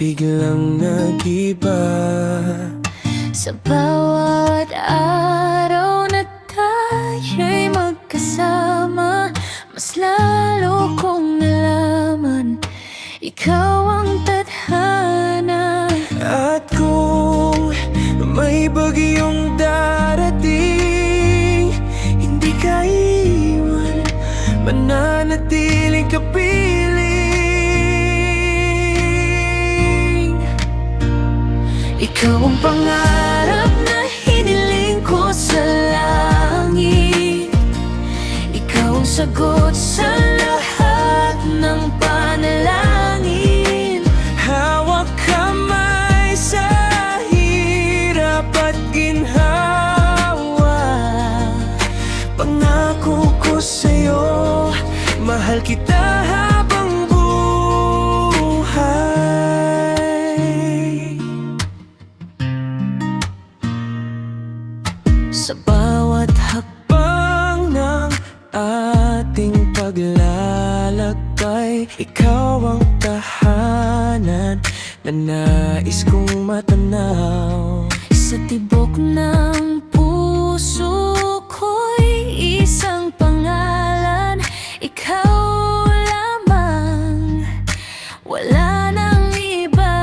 biglang nag-iba. Sa bawat araw na tayo'y magkasama, mas lalo kong nalaman ikaw ang tadhana. At kung may bagyong darating, hindi ka iwan, mananatiling kapiling. Ikaw ang pangarap na hiniling ko sa langit, ikaw ang sagot sa lahat ng panalangin. Hawak kamay sa hirap at ginhawa, pangako ko sa'yo, mahal kita habang buhay. Sa bawat hakbang ng ating paglalakbay, ikaw ang tahanan na nais kong matanaw. Sa tibok ng puso ko'y isang pangalan, ikaw lamang, wala nang iba.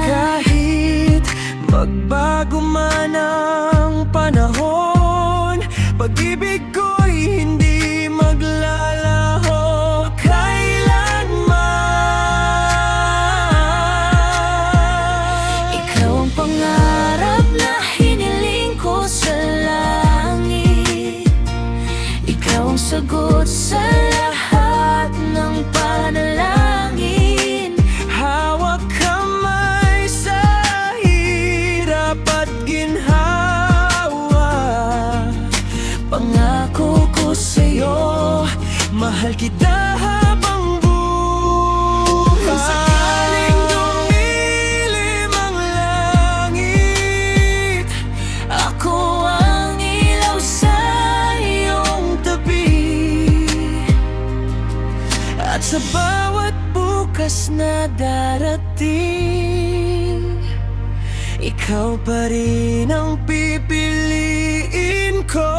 Kahit magbago man ang panahon, pag-ibig ko'y hindi maglalaho kailanman. Ikaw ang pangarap na hiniling ko sa langit, ikaw ang sagot sa lahat ng panalangin. Hawak kamay sa hirap at ginhawa, pangako ko sa'yo, mahal kita habang buhay. Sakaling dumilim ang langit, Ako ang ilaw sa iyong tabi, at sa bawat bukas na darating, ikaw pa rin ang pipiliin ko.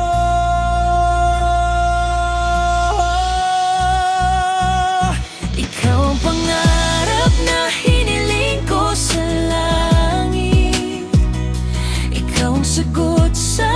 ikaw ang pangarap na hiniling ko sa langit, ikaw ang sagot sa